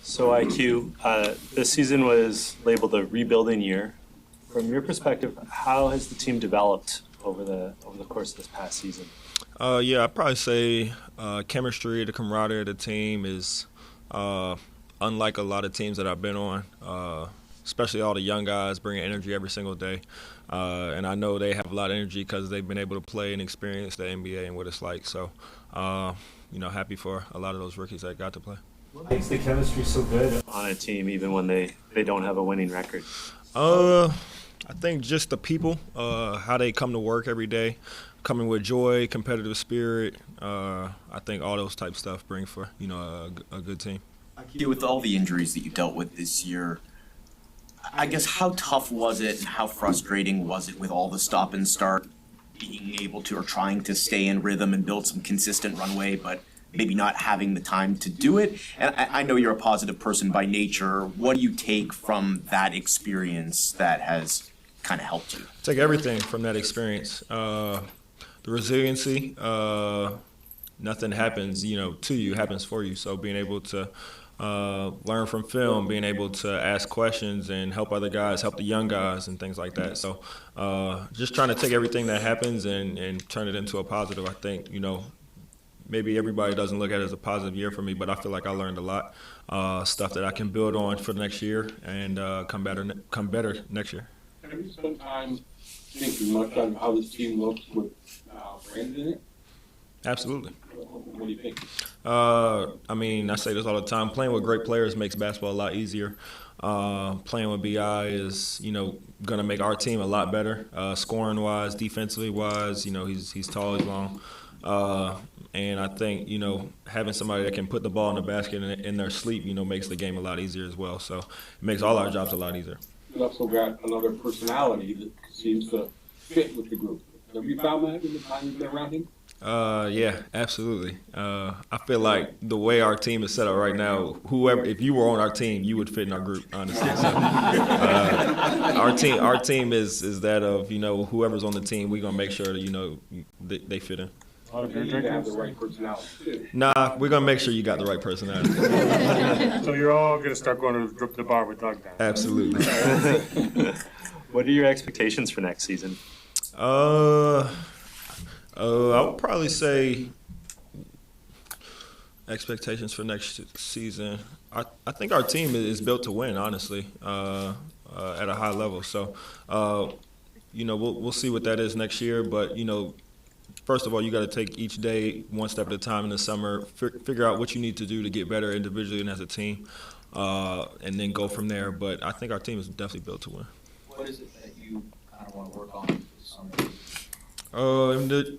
So IQ, this season was labeled a rebuilding year. From your perspective, how has the team developed over the course of this past season? Yeah, I'd probably say chemistry, the camaraderie of the team is unlike a lot of teams that I've been on, especially all the young guys bringing energy every single day. And I know they have a lot of energy because they've been able to play and experience the NBA and what it's like. So, happy for a lot of those rookies that got to play. What makes the chemistry so good on a team, even when they don't have a winning record? I think just the people, how they come to work every day, coming with joy, competitive spirit. I think all those type stuff bring for a good team. With all the injuries that you dealt with this year, I guess how tough was it and how frustrating was it with all the stop and start, being able to or trying to stay in rhythm and build some consistent runway, but maybe not having the time to do it? And I know you're a positive person by nature. What do you take from that experience that has kind of helped you? Take everything from that experience. The resiliency, nothing happens, to you, happens for you. So being able to learn from film, being able to ask questions and help other guys, help the young guys and things like that. So just trying to take everything that happens and turn it into a positive. I think, maybe everybody doesn't look at it as a positive year for me, but I feel like I learned a lot, stuff that I can build on for the next year and come better next year. Have you spent time thinking much on how this team looks with Brandon in it? Absolutely. What do you think? I say this all the time. Playing with great players makes basketball a lot easier. Playing with BI is, going to make our team a lot better, scoring-wise, defensively-wise. He's tall, he's long. And I think, having somebody that can put the ball in the basket in their sleep, makes the game a lot easier as well. So it makes all our jobs a lot easier. You also got another personality that seems to fit with the group. Have you found that in the time you've been around him? Yeah, absolutely. I feel like the way our team is set up right now, if you were on our team, you would fit in our group, honestly. So, our team is that of, whoever's on the team, we're going to make sure that, they fit in. You need to have the right personality, too. Nah, we're going to make sure you got the right personality. So you're all going to start going to the bar with Doug then? Absolutely. What are your expectations for next season? I would probably say expectations for next season. I think our team is built to win, honestly, at a high level. So, we'll see what that is next year. But, first of all, you got to take each day one step at a time in the summer, figure out what you need to do to get better individually and as a team, and then go from there. But I think our team is definitely built to win. What is it that you kind of want to work on this summer?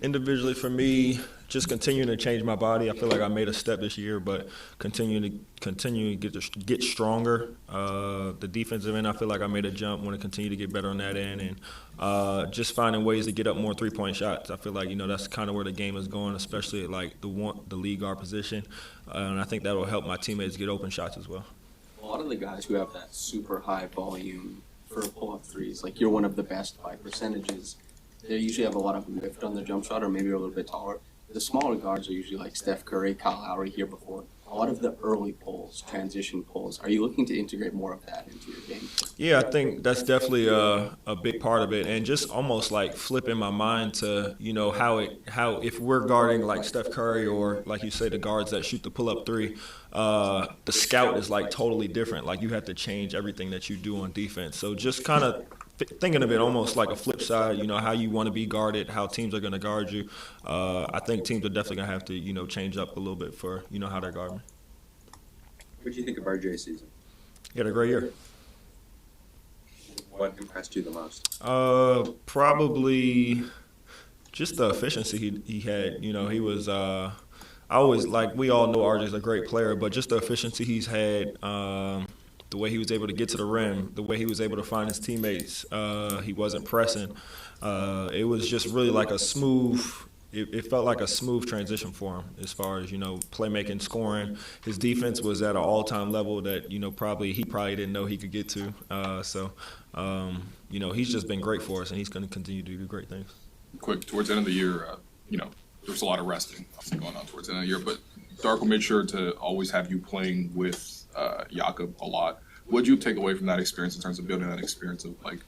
Individually for me, just continuing to change my body. I feel like I made a step this year, but continue to get stronger. The defensive end, I feel like I made a jump. Want to continue to get better on that end, and just finding ways to get up more 3-point shots. I feel like that's kind of where the game is going, especially at like the lead guard position, and I think that will help my teammates get open shots as well. A lot of the guys who have that super high volume for pull-up threes, like you're one of the best by percentages. They usually have a lot of lift on the jump shot, or maybe a little bit taller. The smaller guards are usually like Steph Curry, Kyle Lowry here before. A lot of the early pulls, transition pulls, are you looking to integrate more of that into your game? Yeah, I think that's definitely a big part of it, and just almost like flipping my mind to how if we're guarding like Steph Curry or like you say the guards that shoot the pull-up three, the scout is like totally different. Like you have to change everything that you do on defense. So just kind of thinking of it almost like a flip side, how you want to be guarded, how teams are going to guard you. I think teams are definitely going to have to, change up a little bit for, how they're guarding me. What do you think of RJ's season? He had a great year. What impressed you the most? Probably just the efficiency he had. He was I always, like, we all know RJ's a great player, but just the efficiency he's had, the way he was able to get to the rim, the way he was able to find his teammates, he wasn't pressing. It was just really like a smooth – it felt like a smooth transition for him as far as, playmaking, scoring. His defense was at an all-time level that, he probably didn't know he could get to. He's just been great for us, and he's going to continue to do great things. Quick, towards the end of the year, there was a lot of resting obviously going on towards the end of the year, but Darko made sure to always have you playing with Jakob a lot. What did you take away from that experience in terms of building that experience of like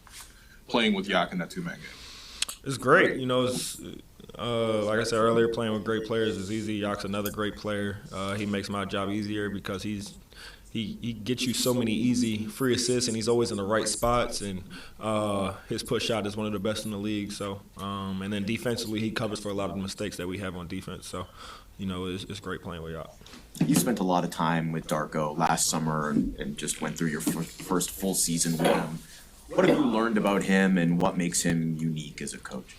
playing with Yak in that two-man game? It's great. You know, it's, like I said earlier, playing with great players is easy. Yak's another great player. He makes my job easier because he gets you so many easy free assists, and he's always in the right spots, and his push shot is one of the best in the league. So, and then defensively, he covers for a lot of the mistakes that we have on defense. So, you know, it's great playing with Yak. You spent a lot of time with Darko last summer and just went through your first full season with him. What have you learned about him, and what makes him unique as a coach?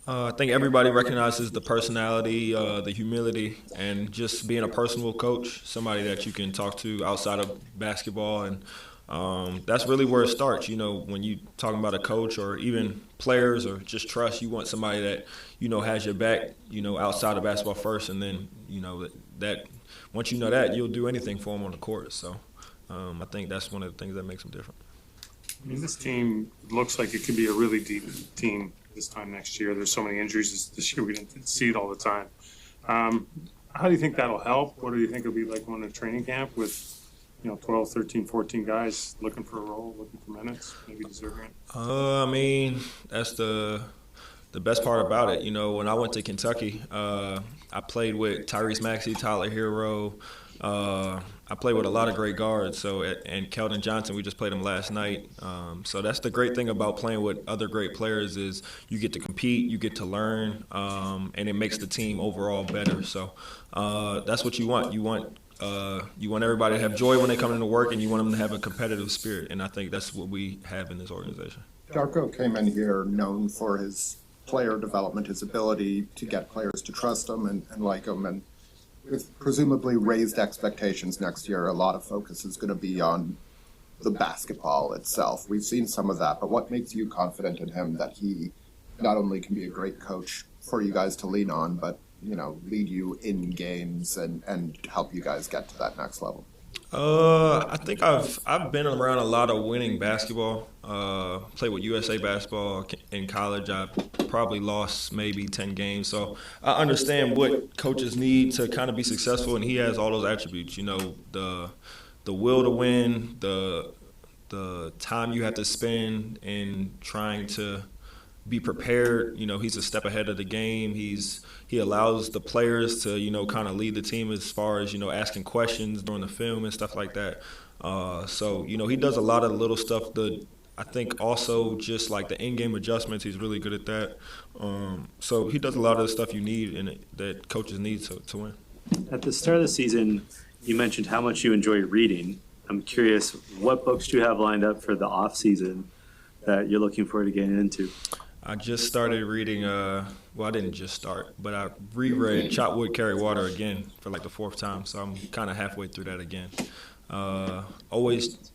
I think everybody recognizes the personality, the humility, and just being a personable coach, somebody that you can talk to outside of basketball. And that's really where it starts. You know, when you talking about a coach or even players or just trust, you want somebody that, you know, has your back, you know, outside of basketball first. And then, you know, that once you know that, you'll do anything for them on the court. So I think that's one of the things that makes them different. I mean, this team looks like it could be a really deep team this time next year. There's so many injuries this year, we didn't see it all the time. How do you think that'll help? What do you think it'll be like going to training camp with, you know, 12, 13, 14 guys looking for a role, looking for minutes, maybe deserving it? I mean, that's the best part about it. You know, when I went to Kentucky, I played with Tyrese Maxey, Tyler Hero. I played with a lot of great guards. And Keldon Johnson, we just played him last night. So that's the great thing about playing with other great players is you get to compete, you get to learn, and it makes the team overall better. So that's what you want. You want everybody to have joy when they come into work, and you want them to have a competitive spirit. And I think that's what we have in this organization. Darko came in here known for his player development, his ability to get players to trust him and like him. And with presumably raised expectations next year, a lot of focus is going to be on the basketball itself. We've seen some of that, but what makes you confident in him that he not only can be a great coach for you guys to lean on, but, you know, lead you in games and help you guys get to that next level? I think I've been around a lot of winning basketball. Played with USA basketball in college. I probably lost maybe 10 games. So I understand what coaches need to kind of be successful, and he has all those attributes. You know, the will to win, the time you have to spend in trying to be prepared. You know, he's a step ahead of the game. He allows the players to, you know, kind of lead the team as far as, you know, asking questions during the film and stuff like that. So, you know, he does a lot of little stuff. I think also just like the in-game adjustments, he's really good at that. So he does a lot of the stuff you need and that coaches need to win. At the start of the season, you mentioned how much you enjoy reading. I'm curious, what books do you have lined up for the off season that you're looking forward to getting into? I just started reading, well, I didn't just start, but I reread Chop Wood, Carry Water again for like the 4th time, so I'm kind of halfway through that again. Always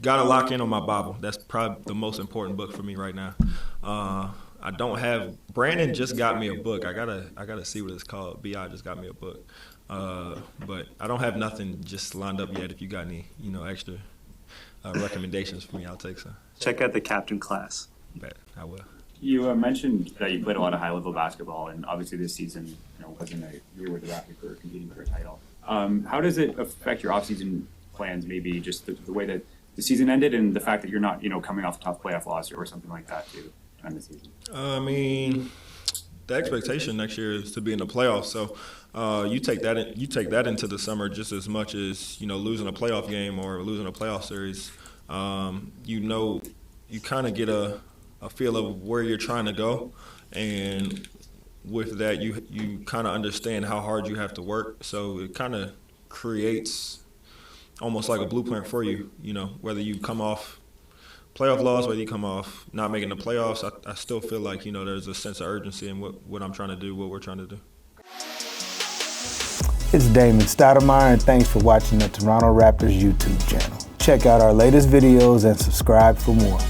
got to lock in on my Bible. That's probably the most important book for me right now. I don't have, Brandon just got me a book. I gotta see what it's called. B.I. just got me a book. But I don't have nothing just lined up yet. If you got any, you know, extra recommendations for me, I'll take some. Check out the Captain Class. Bet, I will. You mentioned that you played a lot of high-level basketball, and obviously this season, you know, wasn't a year where the Raptors were competing for a title. How does it affect your off-season plans? Maybe just the way that the season ended, and the fact that you're not, you know, coming off a tough playoff loss or something like that to end the season. I mean, the expectation next year is to be in the playoffs. So you take that into the summer just as much as, you know, losing a playoff game or losing a playoff series. You know, you kind of get a feel of where you're trying to go, and with that you kind of understand how hard you have to work. So it kind of creates almost like a blueprint for you, you know, whether you come off playoff loss, whether you come off not making the playoffs. I still feel like, you know, there's a sense of urgency in what I'm trying to do, what we're trying to do. It's Damon Stoudemire, and thanks for watching the Toronto Raptors YouTube channel. Check out our latest videos and subscribe for more.